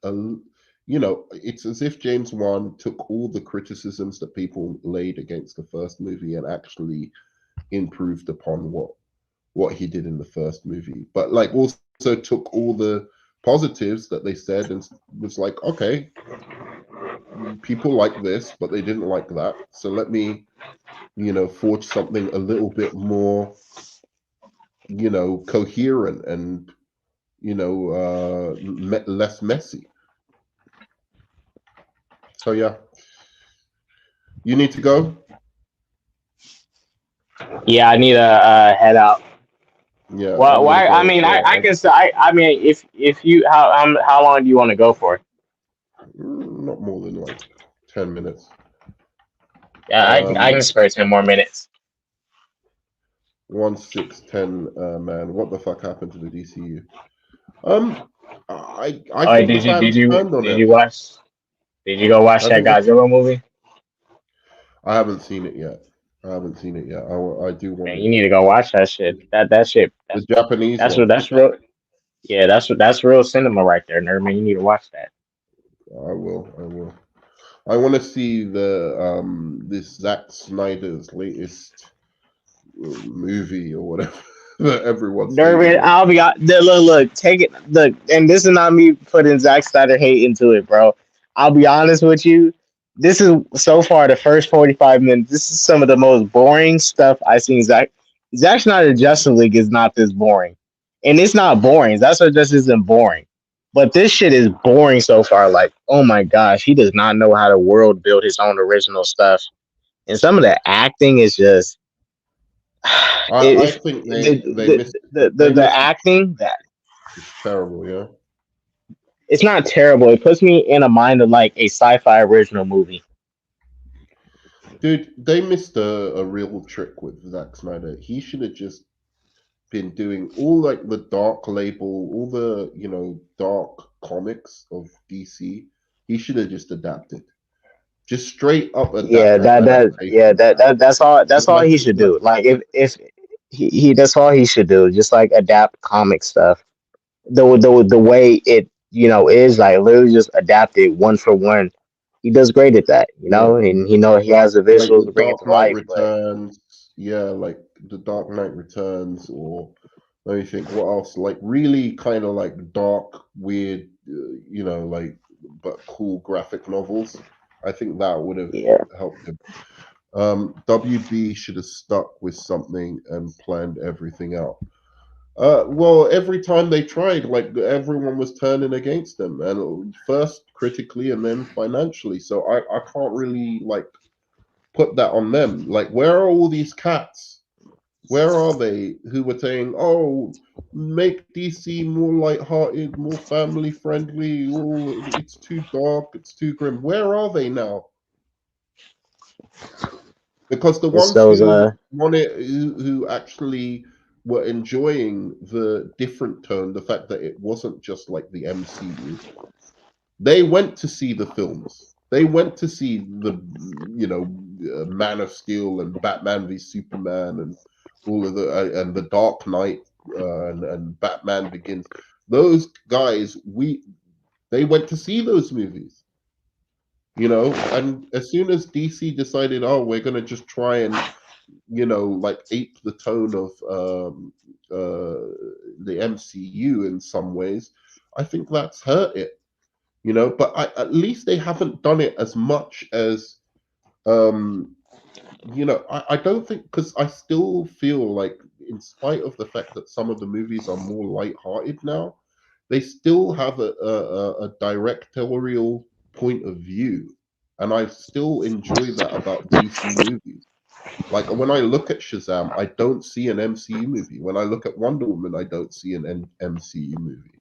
it's as if James Wan took all the criticisms that people laid against the first movie and actually improved upon what he did in the first movie, but like also took all the positives that they said and was like, okay, people like this, but they didn't like that. So let me, forge something a little bit more, coherent and, less messy. So yeah, you need to go. Yeah, I need to head out. Yeah, Well, I'm gonna why? I go as mean, I well. can say, I mean, if you, how long do you want to go for? Not more than like 10 minutes. Yeah, I can Um, spare 10 more minutes. 1610, man. What the fuck happened to the DCU? I Oh, wait, think the fans turned on did it. you watch? Did you go watch I that think the Godzilla movie? I haven't seen it yet. I haven't seen it yet. I do want Man, to. you need to go watch that shit. That shit. The Japanese That's one. what that's real. Yeah, that's real cinema right there, nerd man. You need to watch that. I will. I will. I want to see the this Zack Snyder's latest movie or whatever that everyone's hating Durbin, on. I'll be look, take it look, and this is not me putting Zack Snyder hate into it, bro. I'll be honest with you. This is so far the first 45 minutes. This is some of the most boring stuff I've seen. Zack Snyder Justice League is not this boring, and it's not boring. That's what just isn't boring. But this shit is boring so far. Like, oh my gosh, he does not know how to world build his own original stuff, and some of the acting is just I if think they missed they the missed. acting that It's terrible. Yeah, it's not terrible. It puts me in a mind of like a sci-fi original movie. dude, they missed a real trick with Zack Snyder. He should have just been doing all like the dark label, all the dark comics of DC. He should have just adapted. Just straight up Yeah, adaptation. that's all Like he should like do. Like if he that's all he should do. Just like adapt comic stuff. The way it is like literally just adapt it one for one. He does great at that, yeah, and he has the like visuals the to bring it Dark to Knight life. But Returns. Yeah, like the Dark Knight Returns, or let me think, what else? Like really kind of like dark, weird, like but cool graphic novels. I think that would have yeah, helped him. WB should have stuck with something and planned everything out. Well, every time they tried, like everyone was turning against them, and first critically and then financially. So I can't really like put that on them. Like, where are all these cats? Where are they who were saying, "Oh, make DC more light-hearted, more family-friendly. Oh, it's too dark, it's too grim." Where are they now? Because the it's ones those who want it, who actually were enjoying the different tone, the fact that it wasn't just like the MCU, they went to see the films. They went to see Man of Steel and Batman v Superman and all of the Dark Knight and Batman Begins. Those guys, they went to see those movies. And as soon as DC decided, oh, we're gonna just try and like ape the tone of the MCU in some ways, I think that's hurt it. But at least they haven't done it as much as um, I don't think, because I still feel like, in spite of the fact that some of the movies are more light-hearted now, they still have a directorial point of view, and I still enjoy that about DC movies. Like when I look at Shazam, I don't see an MCU movie. When I look at Wonder Woman, I don't see an MCU movie.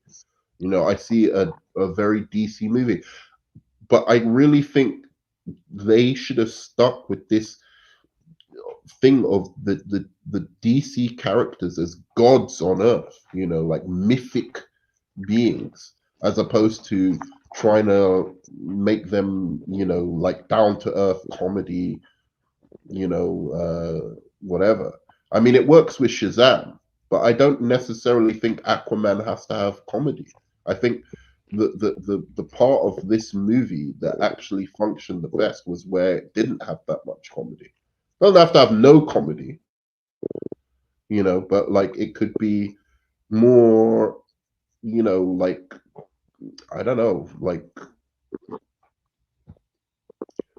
I see a very DC movie. But I really think they should have stuck with this thing of the DC characters as gods on Earth, like mythic beings, as opposed to trying to make them, like down to earth comedy, whatever. I mean, it works with Shazam, but I don't necessarily think Aquaman has to have comedy. I think the part of this movie that actually functioned the best was where it didn't have that much comedy. It doesn't have to have no comedy, but like it could be more, like I don't know, like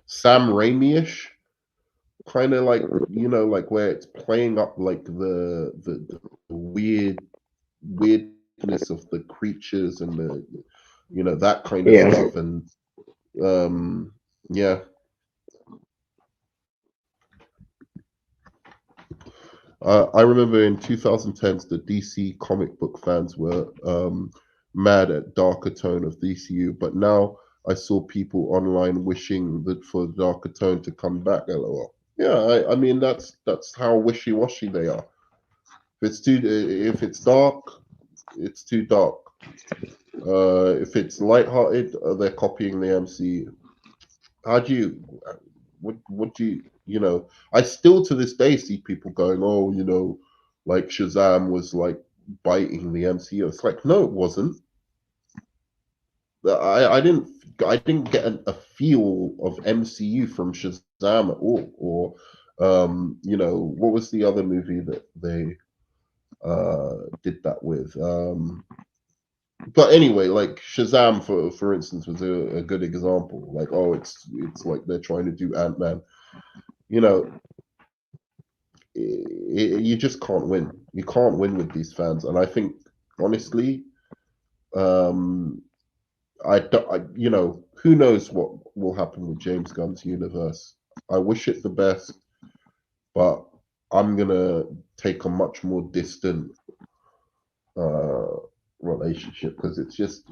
Sam Raimi-ish, kind of like like where it's playing up like the weirdness of the creatures and the that kind of yeah. stuff. And um yeah, I remember in 2010s the DC comic book fans were mad at darker tone of DCU, but now I saw people online wishing that for the darker tone to come back. LOL. Yeah, I mean that's how wishy-washy they are. If it's dark, it's too dark. If it's light-hearted, they're copying the MCU. How do you, what do I still to this day see people going, oh, like Shazam was like biting the MCU. It's like, no, it wasn't. I didn't get a feel of MCU from Shazam at all. Or what was the other movie that they did that with? But anyway, like Shazam, for instance, was a good example. Like, oh, it's like they're trying to do Ant-Man. You know, you just can't win. You can't win with these fans, and I think honestly, um, who knows what will happen with James Gunn's universe. I wish it the best, but I'm gonna take a much more distant uh, relationship, because it's just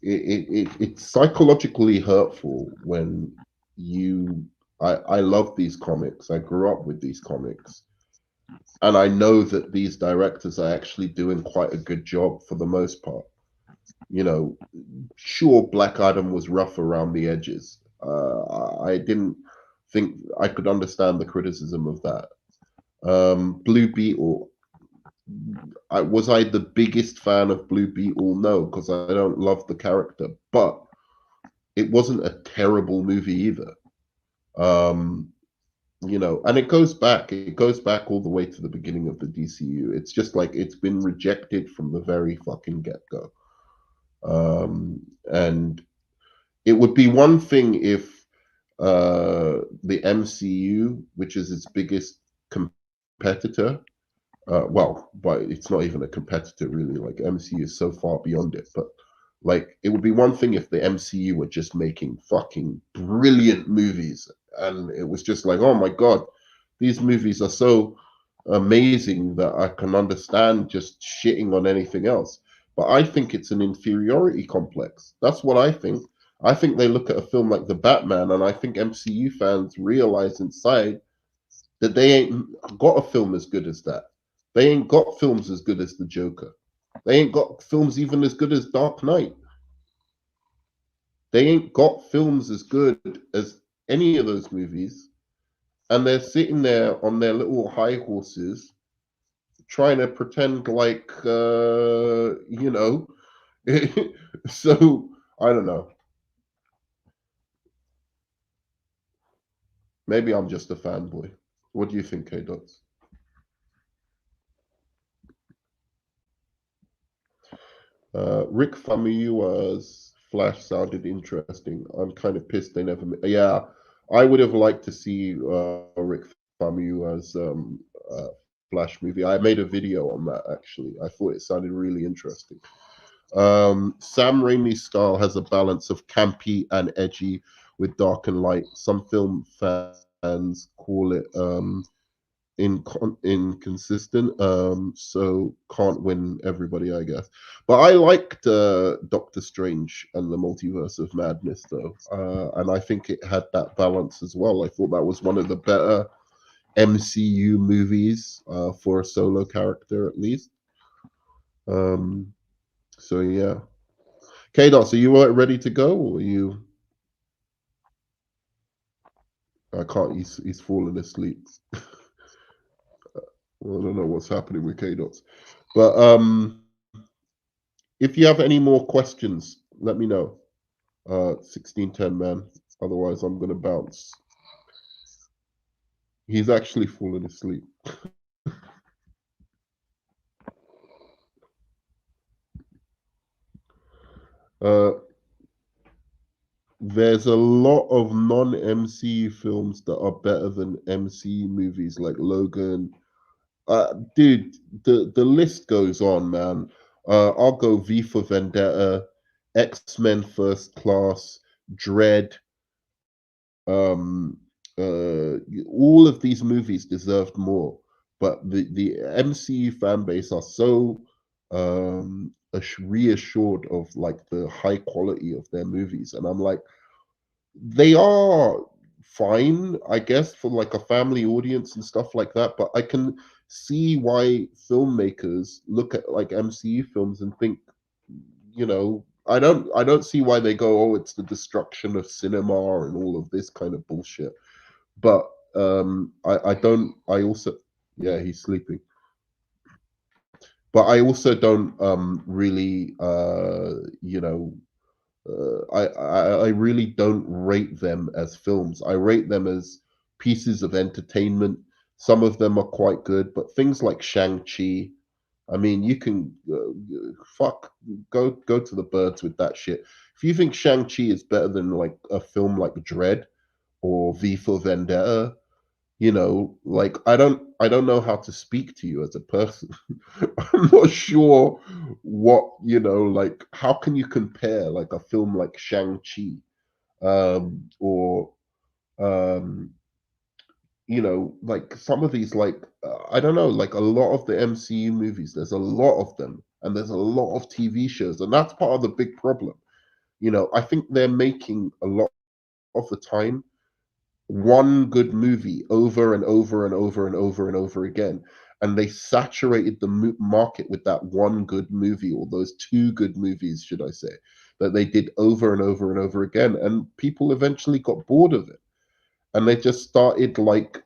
it's psychologically hurtful when you I love these comics. I grew up with these comics, and I know that these directors are actually doing quite a good job for the most part. you know Sure, Black Adam was rough around the edges. I didn't think I could understand the criticism of that. Blue Beetle. Was I the biggest fan of Blue Beetle? No, because I don't love the character, but it wasn't a terrible movie either. Um, and it goes back all the way to the beginning of the DCU. It's just like it's been rejected from the very fucking get go. And it would be one thing if the MCU, which is its biggest competitor, well, but it's not even a competitor really. Like MCU is so far beyond it. But like, it would be one thing if the MCU were just making fucking brilliant movies, and it was just like, oh my god, these movies are so amazing that I can understand just shitting on anything else. But I think it's an inferiority complex. That's what I think. I think they look at a film like The Batman, and I think MCU fans realize inside that they ain't got a film as good as that. They ain't got films as good as The Joker. They ain't got films even as good as Dark Knight. They ain't got films as good as any of those movies. And they're sitting there on their little high horses trying to pretend like, so I don't know. Maybe I'm just a fanboy. What do you think, K Dots? Rick Famuyiwa's Flash sounded interesting. I'm kind of pissed they never. Yeah, I would have liked to see Rick Famuyiwa's Flash movie. I made a video on that actually. I thought it sounded really interesting. Sam Raimi's style has a balance of campy and edgy with dark and light. Some film fans call it inconsistent, so can't win everybody, I guess. But I liked Doctor Strange and the Multiverse of Madness, though, and I think it had that balance as well. I thought that was one of the better MCU movies for a solo character, at least. Um, so yeah, K Dots, are you ready to go, or are you? I can't. He's fallen asleep. Well, I don't know what's happening with K Dots, but if you have any more questions, let me know. 1610 man. Otherwise, I'm gonna bounce. He's actually fallen asleep. uh, there's a lot of non-MCU films that are better than MCU movies, like Logan. Dude, the list goes on, man. I'll go V for Vendetta, X Men First Class, Dread. Um, all of these movies deserved more, but the MCU fan base are so reassured of like the high quality of their movies, and I'm like, they are fine, I guess, for like a family audience and stuff like that. But I can see why filmmakers look at like MCU films and think, I don't see why they go, oh, it's the destruction of cinema and all of this kind of bullshit. But I don't. I also, yeah, he's sleeping. But I also don't really, I really don't rate them as films. I rate them as pieces of entertainment. Some of them are quite good, but things like Shang-Chi, I mean, you can fuck go to the birds with that shit. If you think Shang-Chi is better than like a film like Dread or V for Vendetta, like I don't know how to speak to you as a person. I'm not sure what, like how can you compare like a film like Shang-Chi or um like some of these, like I don't know, like a lot of the MCU movies, there's a lot of them, and there's a lot of TV shows, and that's part of the big problem. I think they're making a lot of the time one good movie over and over and over and over and over again, and they saturated the market with that one good movie, or those two good movies, should I say. that they did over and over and over again, and people eventually got bored of it, and they just started like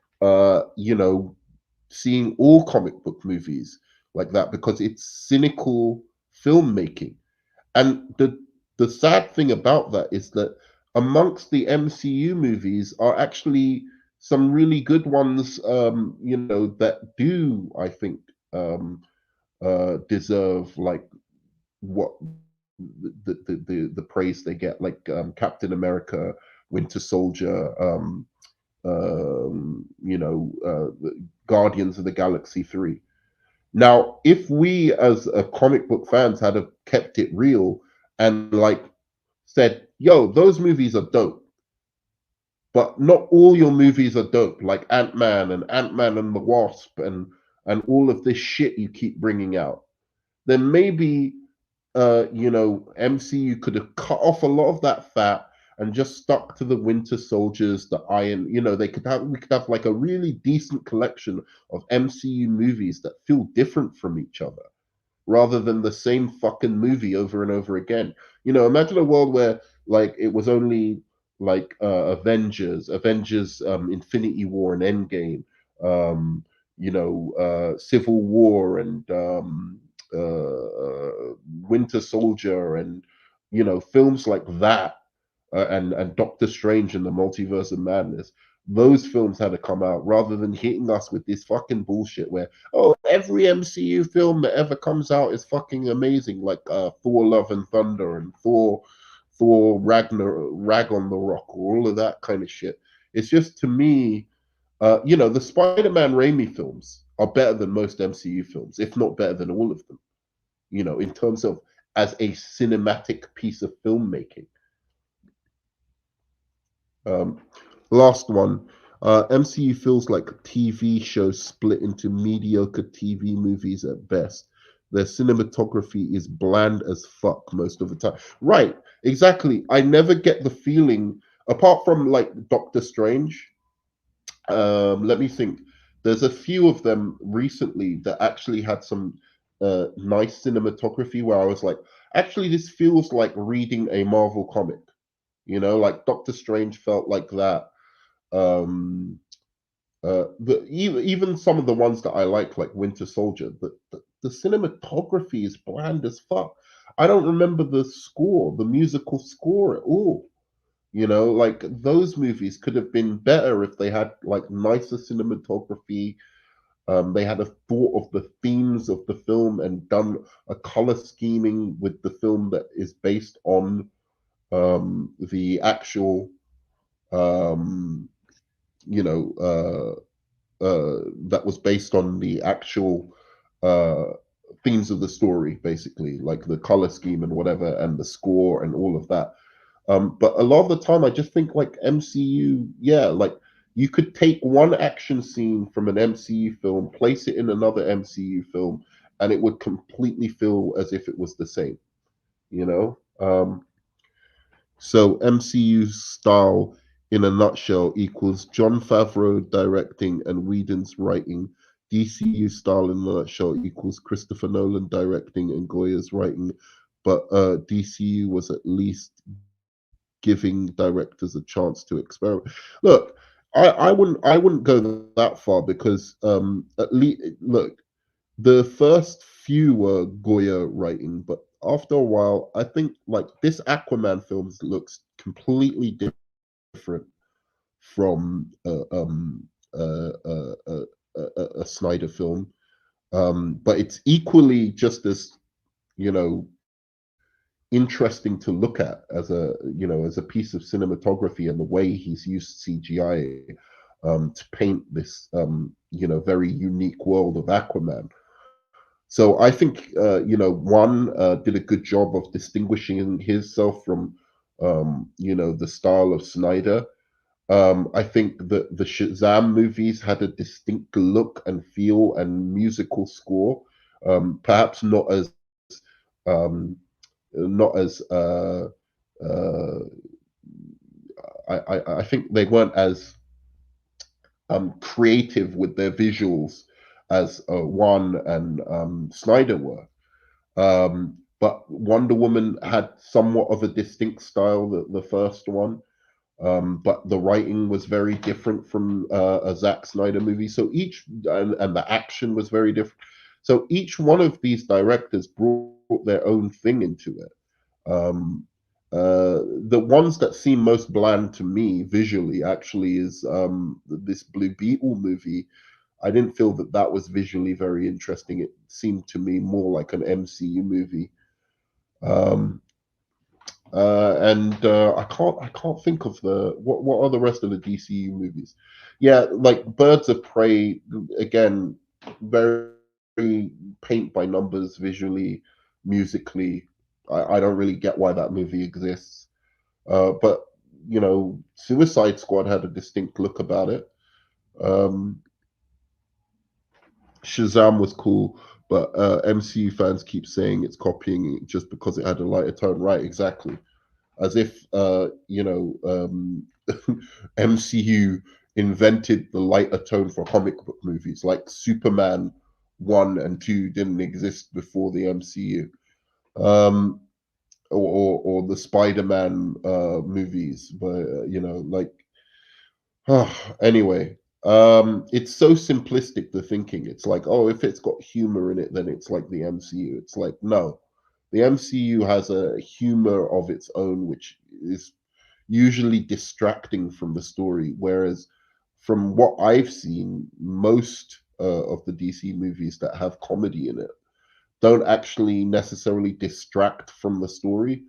seeing all comic book movies like that because it's cynical filmmaking. And the sad thing about that is that amongst the MCU movies are actually some really good ones, that do, I think, um, deserve like what the praise they get, like Captain America, Winter Soldier, Guardians of the Galaxy 3. Now, if we as comic book fans had have kept it real and like said, "Yo, those movies are dope, but not all your movies are dope," like Ant Man and the Wasp and all of this shit you keep bringing out, then maybe MCU could have cut off a lot of that fat and just stuck to the Winter Soldiers, the Iron. We could have like a really decent collection of MCU movies that feel different from each other rather than the same fucking movie over and over again. Imagine a world where like it was only like Avengers, Infinity War and Endgame, Civil War and Winter Soldier and films like that, and Doctor Strange and the Multiverse of Madness. Those films had to come out rather than hitting us with this fucking bullshit where, oh, every MCU film that ever comes out is fucking amazing, like Thor: Love and Thunder and Thor Rag on the Rock, or all of that kind of shit. It's just, to me, the Spider-Man Raimi films are better than most MCU films, if not better than all of them. In terms of as a cinematic piece of filmmaking. Um, Last one. MCU feels like TV shows split into mediocre TV movies at best. Their cinematography is bland as fuck most of the time. Right, exactly. I never get the feeling, apart from like Doctor Strange. Let me think. There's a few of them recently that actually had some nice cinematography where I was like, actually, this feels like reading a Marvel comic. Like Doctor Strange felt like that. Um, even some of the ones that I like Winter Soldier, the cinematography is bland as fuck. I don't remember the score, the musical score at all. Like those movies could have been better if they had like nicer cinematography. They had a thought of the themes of the film and done a color scheming with the film that is based on the actual um, you know, that was based on the actual uh, themes of the story, basically, like the color scheme and whatever, and the score and all of that. But a lot of the time, I just think like MCU, yeah, like you could take one action scene from an MCU film, place it in another MCU film, and it would completely feel as if it was the same, you know? So MCU style in a nutshell equals John Favreau directing and Whedon's writing. DCU style in a nutshell equals Christopher Nolan directing and Goya's writing. But DCU was at least giving directors a chance to experiment. Look, I wouldn't go that far because at least look, the first few were Goya writing, but after a while, I think like this Aquaman film looks completely different from a Snyder film, but it's equally just as you know interesting to look at as a piece of cinematography and the way he's used CGI to paint this very unique world of Aquaman. So I think one did a good job of distinguishing himself from the style of Snyder. I think that the Shazam movies had a distinct look and feel and musical score. Perhaps um, not as uh, I think they weren't as creative with their visuals as Wan and Snyder were. but Wonder Woman had somewhat of a distinct style, the first one. But the writing was very different from a Zack Snyder movie. So and the action was very different. So each one of these directors brought their own thing into it. Um, the ones that seem most bland to me visually actually is this Blue Beetle movie. I didn't feel that that was visually very interesting. It seemed to me more like an MCU movie. Um, and I can't think of the what are the rest of the DCU movies. Yeah, like Birds of Prey again, very paint by numbers visually, musically. I don't really get why that movie exists. But Suicide Squad had a distinct look about it. Um, Shazam was cool, but MCU fans keep saying it's copying it just because it had a lighter tone. Right, exactly. As if MCU invented the lighter tone for comic book movies. Like Superman 1 and 2 didn't exist before the MCU, um, or the Spider-Man movies. But like anyway, it's so simplistic, the thinking. It's like, oh, if it's got humor in it, then it's like the MCU. It's like, no, the MCU has a humor of its own, which is usually distracting from the story. Whereas, from what I've seen, most of the DC movies that have comedy in it don't actually necessarily distract from the story.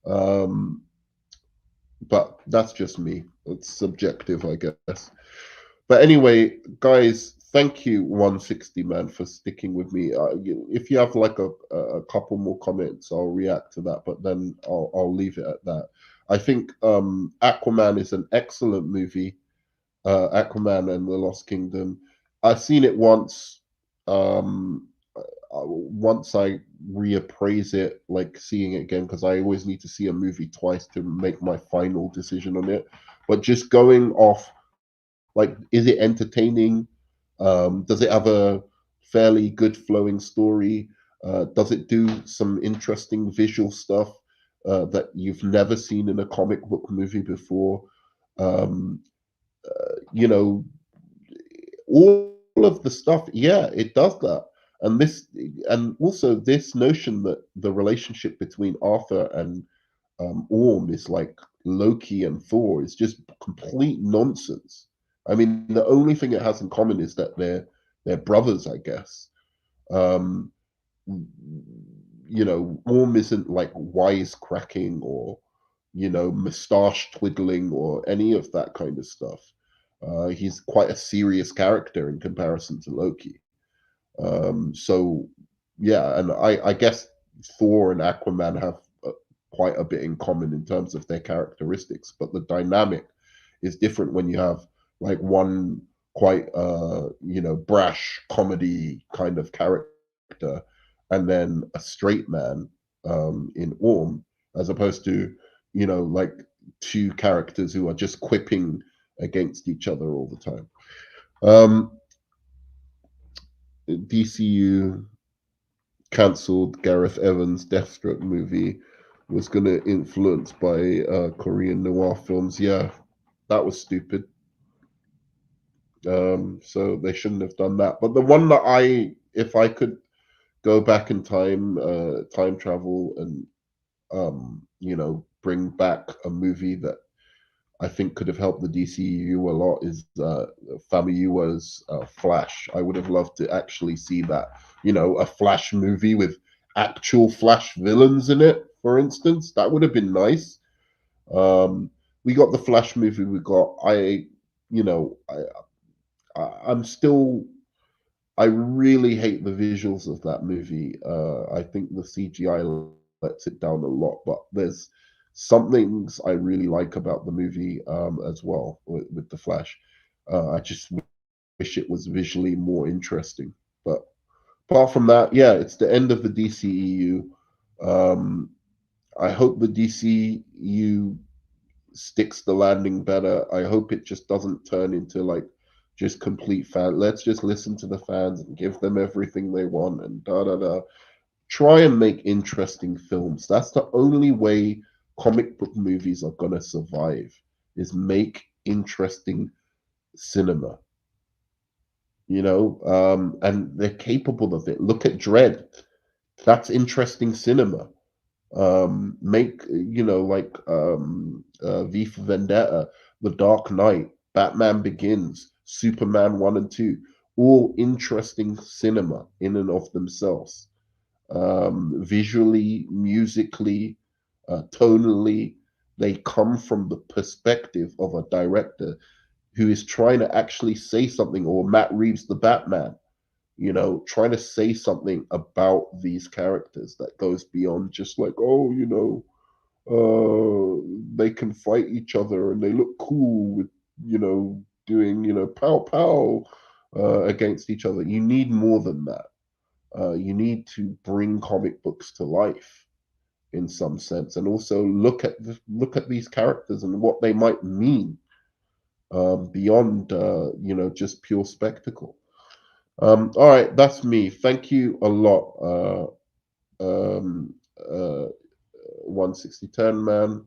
Um, but that's just me. It's subjective, I guess. But anyway, guys, thank you, 160 man, for sticking with me. If you have like a couple more comments, I'll react to that, but then I'll leave it at that. I think Aquaman is an excellent movie. Aquaman and the Lost Kingdom. I've seen it once. Once I reappraise it, like seeing it again, because I always need to see a movie twice to make my final decision on it. But just going off, like, is it entertaining? Does it have a fairly good flowing story? Does it do some interesting visual stuff that you've never seen in a comic book movie before? Um, you know, all of the stuff, yeah, it does that. And also this notion that the relationship between Arthur and Orm is like Loki and Thor is just complete nonsense. I mean, the only thing it has in common is that they're brothers, I guess. Um, Orm isn't like wisecracking or moustache twiddling or any of that kind of stuff. He's quite a serious character in comparison to Loki. So yeah, and I guess Thor and Aquaman have quite a bit in common in terms of their characteristics, but the dynamic is different when you have like one quite brash comedy kind of character, and then a straight man in Orm, as opposed to like two characters who are just quipping against each other all the time. Um, DCU cancelled Gareth Evans' Deathstroke movie was going to influenced by Korean noir films. Yeah, that was stupid. So they shouldn't have done that. But the one that if I could go back in time, time travel, and bring back a movie that I think could have helped the DCU a lot is Famuyiwa's Flash. I would have loved to actually see that, a Flash movie with actual Flash villains in it, for instance. That would have been nice. We got the Flash movie. We got you know, I'm still. I really hate the visuals of that movie. I think the CGI lets it down a lot, but there's some things I really like about the movie as well with the Flash. I just wish it was visually more interesting. But apart from that, yeah, it's the end of the DCEU. Um, I hope the DCU sticks the landing better. I hope it just doesn't turn into like just complete fan. Let's just listen to the fans and give them everything they want and da da da. try and make interesting films. That's the only way comic book movies are gonna survive, is make interesting cinema. And they're capable of it. Look at Dread. That's interesting cinema. Make like V for Vendetta, The Dark Knight, Batman Begins, Superman 1 and 2, all interesting cinema in and of themselves. Visually, musically, tonally, they come from the perspective of a director who is trying to actually say something, or Matt Reeves, the Batman, trying to say something about these characters that goes beyond just like, oh, they can fight each other and they look cool with, doing, pow pow against each other. You need more than that. You need to bring comic books to life in some sense, and also look at these characters and what they might mean beyond just pure spectacle. All right, that's me. Thank you a lot, um, uh, 1610 man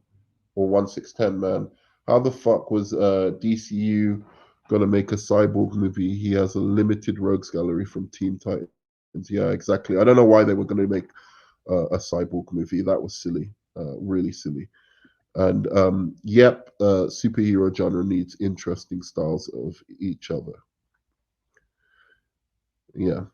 or 1610 man. How the fuck was DCU gonna make a cyborg movie? He has a limited rogues gallery from Teen Titans. Yeah, exactly. I don't know why they were gonna make a cyborg movie. That was silly, really silly. And yep, superhero genre needs interesting styles of each other. Yeah.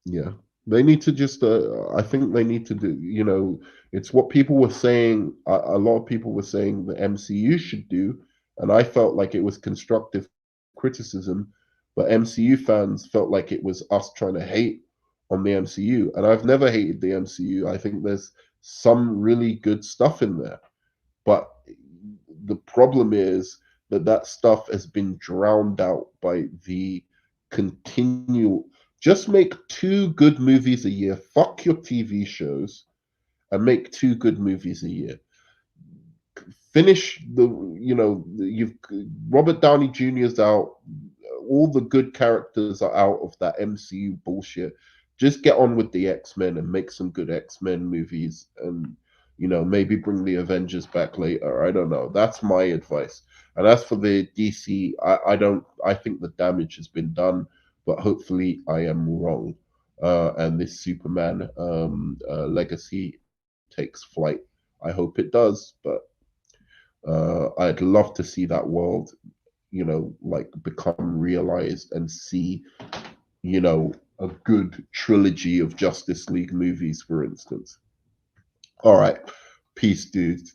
Yeah, they need to just. I think they need to do. It's what people were saying. A lot of people were saying the MCU should do, and I felt like it was constructive criticism. But MCU fans felt like it was us trying to hate on the MCU, and I've never hated the MCU. I think there's some really good stuff in there, but the problem is that that stuff has been drowned out by the continual. Just make two good movies a year. Fuck your TV shows and make two good movies a year. Finish the, you've Robert Downey Jr.'s out. All the good characters are out of that MCU bullshit. Just get on with the X-Men and make some good X-Men movies, and maybe bring the Avengers back later. I don't know. That's my advice. And as for the DC, I don't. I think the damage has been done, but hopefully I am wrong. And this Superman legacy takes flight. I hope it does, but I'd love to see that world, like become realized, and see, a good trilogy of Justice League movies, for instance. All right. Peace, dudes.